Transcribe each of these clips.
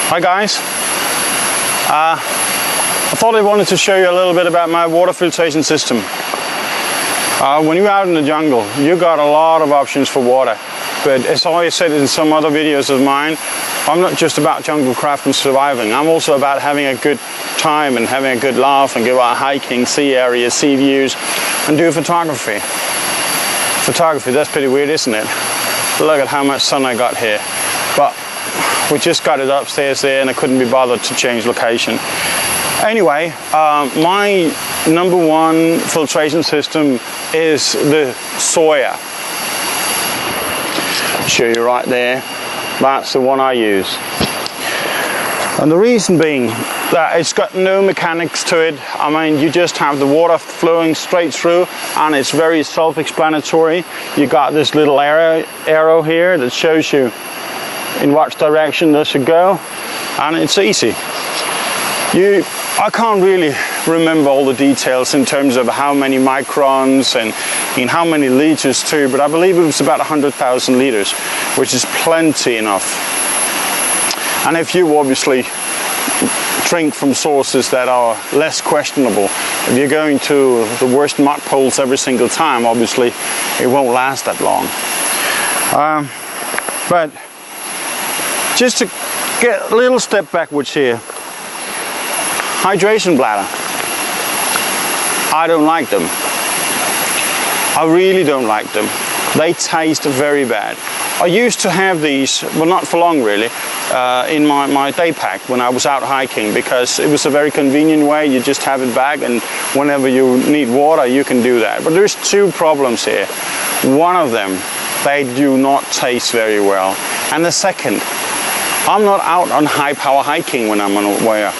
Hi guys, I thought I wanted to show you a little bit about my water filtration system. When you're out in the jungle, you got a lot of options for water, but as I said in some other videos of mine, I'm not just about jungle craft and surviving. I'm also about having a good time and having a good laugh and go out hiking, see areas, see views, and do photography. Photography, that's pretty weird, isn't it? Look at how much sun I got here. But we just got it upstairs there and I couldn't be bothered to change location. Anyway, my number one filtration system is the Sawyer. Show you right there. That's the one I use. And the reason being that it's got no mechanics to it. I mean, you just have the water flowing straight through and it's very self-explanatory. You got this little arrow here that shows you in what direction this should go, and it's easy. I can't really remember all the details in terms of how many microns and in how many liters too, but I believe it was about 100,000 liters, which is plenty enough. And if you obviously drink from sources that are less questionable, if you're going to the worst mud poles every single time, obviously it won't last that long. But just to get a little step backwards here, hydration bladder. I don't like them. I really don't like them. They taste very bad. I used to have these, well, not for long really, in my day pack when I was out hiking, because it was a very convenient way. You just have it back and whenever you need water you can do that. But there's two problems here. One of them, they do not taste very well. And the second, I'm not out on high power hiking when I'm on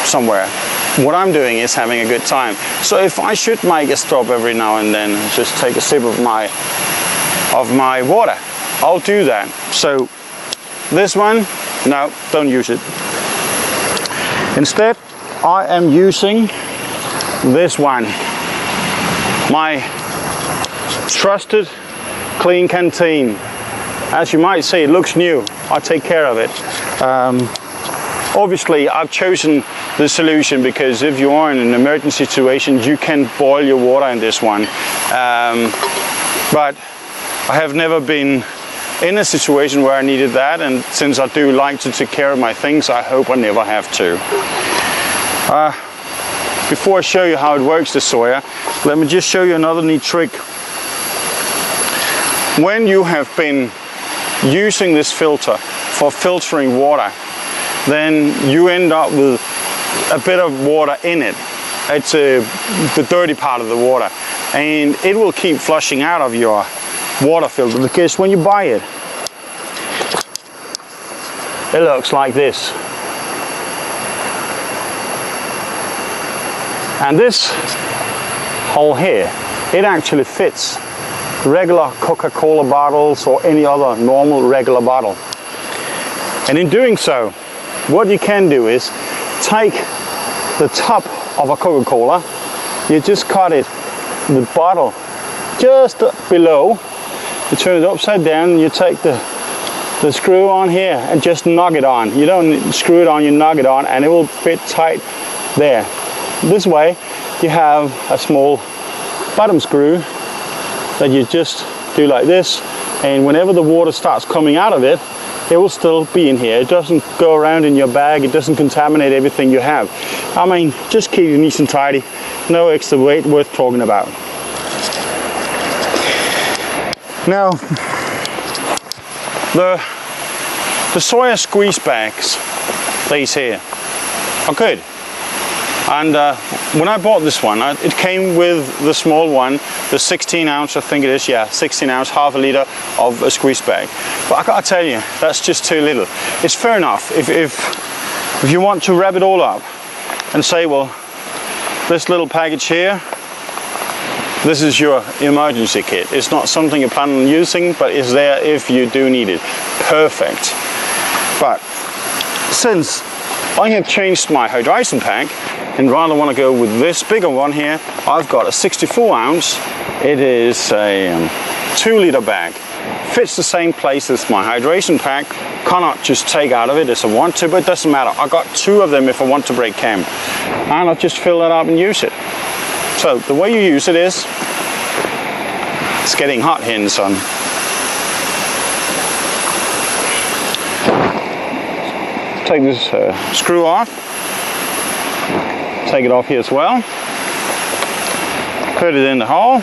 somewhere. What I'm doing is having a good time. So if I should make a stop every now and then, just take a sip of my water, I'll do that. So this one, no, don't use it. Instead, I am using this one, my trusted clean canteen. As you might see, it looks new. I take care of it. Obviously, I've chosen the solution because if you are in an emergency situation, you can boil your water in this one. But I have never been in a situation where I needed that, and since I do like to take care of my things, I hope I never have to. Before I show you how it works, the Sawyer, let me just show you another neat trick. When you have been using this filter for filtering water, then you end up with a bit of water in it. It's the dirty part of the water, and it will keep flushing out of your water filter, because when you buy it, it looks like this. And this hole here, it actually fits regular Coca-Cola bottles or any other normal regular bottle. And in doing so, what you can do is take the top of a Coca-Cola, you just cut it, the bottle just below, you turn it upside down, you take the screw on here and just knock it on. You don't screw it on, you knock it on, and it will fit tight there. This way you have a small bottom screw that you just do like this, and whenever the water starts coming out of it, it will still be in here. It doesn't go around in your bag, it doesn't contaminate everything you have. I mean, just keep it nice and tidy, no extra weight worth talking about. Now, the Sawyer squeeze bags, these here, are good. And when I bought this one, it came with the small one, the 16 ounce, I think it is, yeah, 16 ounce, half a liter of a squeeze bag. But I gotta tell you, that's just too little. It's fair enough if you want to wrap it all up and say, well, this little package here, this is your emergency kit. It's not something you plan on using, but it's there if you do need it. Perfect. But since I have changed my hydration pack and rather want to go with this bigger one here, I've got a 64 ounce. It is a 2 liter bag, fits the same place as my hydration pack. Cannot just take out of it as I want to, but it doesn't matter. I got 2 of them if I want to break camp, and I'll just fill it up and use it. So the way you use it is, it's getting hot here in the sun. Take this screw off. Take it off here as well. Put it in the hole,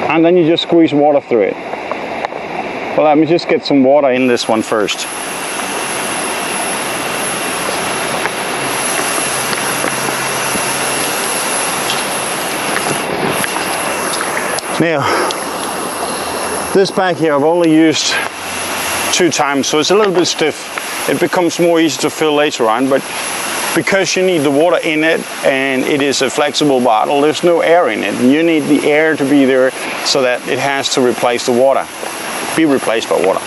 and then you just squeeze water through it. Well, let me just get some water in this one first. Now, this bag here I've only used 2 times, so it's a little bit stiff. It becomes more easy to fill later on, but because you need the water in it and it is a flexible bottle, there's no air in it. You need the air to be there so that it has to replace the water, be replaced by water.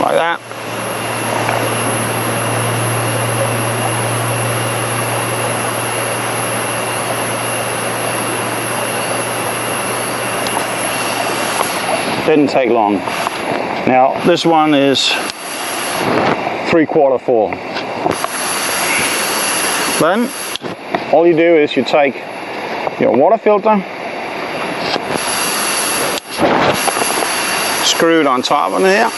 Like that. Didn't take long. Now this one is 3/4 full. Then all you do is you take your water filter, screw it on top of here,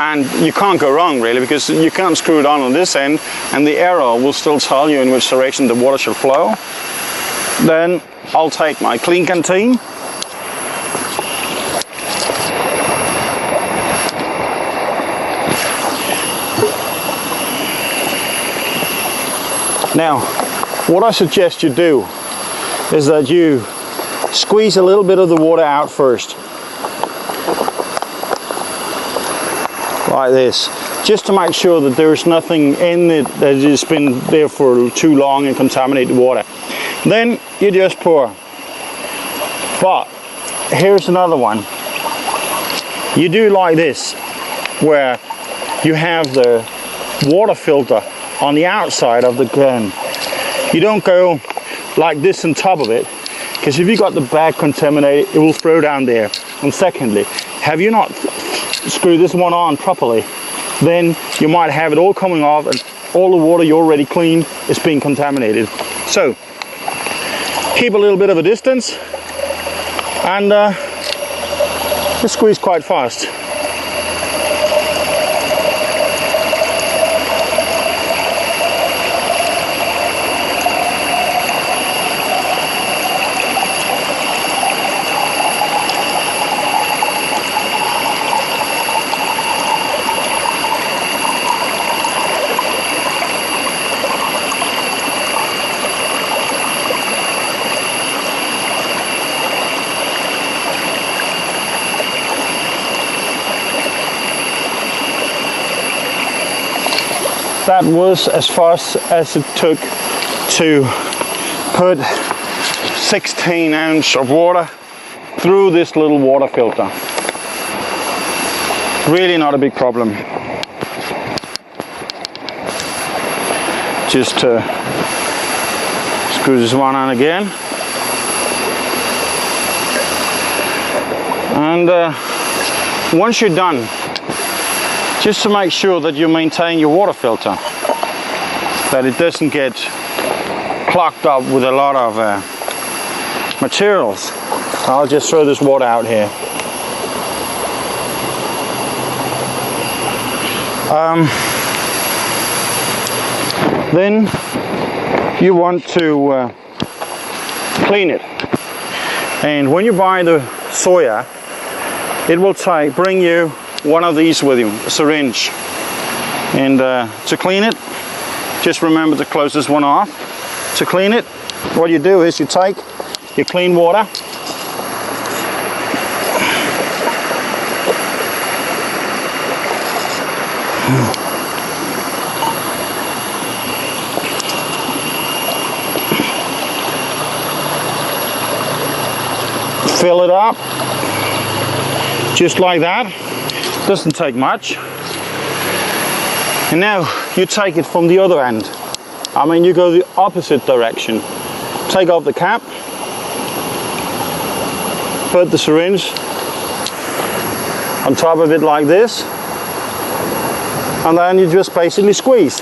and you can't go wrong really, because you can't screw it on this end and the arrow will still tell you in which direction the water should flow. Then I'll take my clean canteen, now what I suggest you do is that you squeeze a little bit of the water out first, like this, just to make sure that there's nothing in it that has been there for too long and contaminated water. Then you just pour. But here's another one. You do like this, where you have the water filter on the outside of the can. You don't go like this on top of it, because if you got the bag contaminated, it will throw down there. And secondly, have you not screwed this one on properly, then you might have it all coming off and all the water you already cleaned is being contaminated. So keep a little bit of a distance and just squeeze quite fast. That was as fast as it took to put 16 ounces of water through this little water filter. Really not a big problem. Just screw this one on again. And once you're done, just to make sure that you maintain your water filter, that it doesn't get clogged up with a lot of materials. I'll just throw this water out here. Then you want to clean it. And when you buy the Sawyer, it will bring you one of these with you, a syringe. And to clean it, just remember to close this one off. To clean it, what you do is you take your clean water, fill it up, just like that. Doesn't take much. And now you take it from the other end. I mean, you go the opposite direction. Take off the cap, put the syringe on top of it like this, and then you just basically squeeze.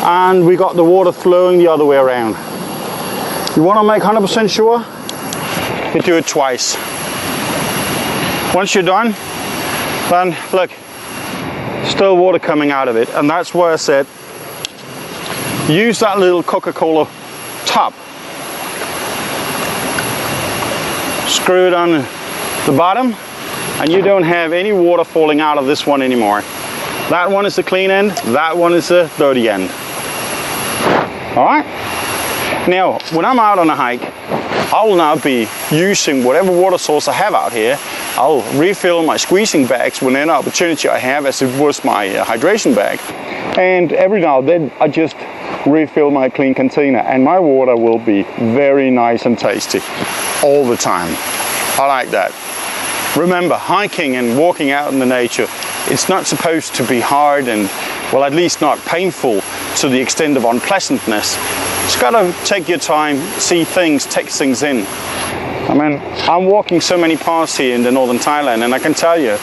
And we got the water flowing the other way around. You want to make 100% sure? You do it twice. Once you're done, then look, still water coming out of it. And that's why I said, use that little Coca-Cola top. Screw it on the bottom, and you don't have any water falling out of this one anymore. That one is the clean end, that one is the dirty end. Alright? Now, when I'm out on a hike, I will now be using whatever water source I have out here. I'll refill my squeezing bags whenever opportunity I have, as it was my hydration bag. And every now and then, I just refill my clean container, and my water will be very nice and tasty all the time. I like that. Remember, hiking and walking out in the nature, it's not supposed to be hard and, well, at least not painful to the extent of unpleasantness. Just gotta take your time, see things, take things in. I mean, I'm walking so many paths here in the northern Thailand, and I can tell you,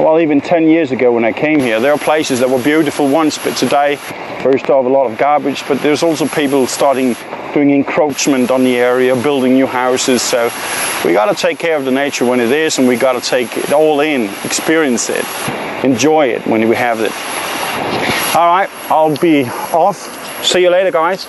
well, even 10 years ago when I came here, there are places that were beautiful once, but today, first off, a lot of garbage, but there's also people starting doing encroachment on the area, building new houses. So we got to take care of the nature when it is, and we got to take it all in, experience it, enjoy it when we have it. All right, I'll be off. See you later, guys.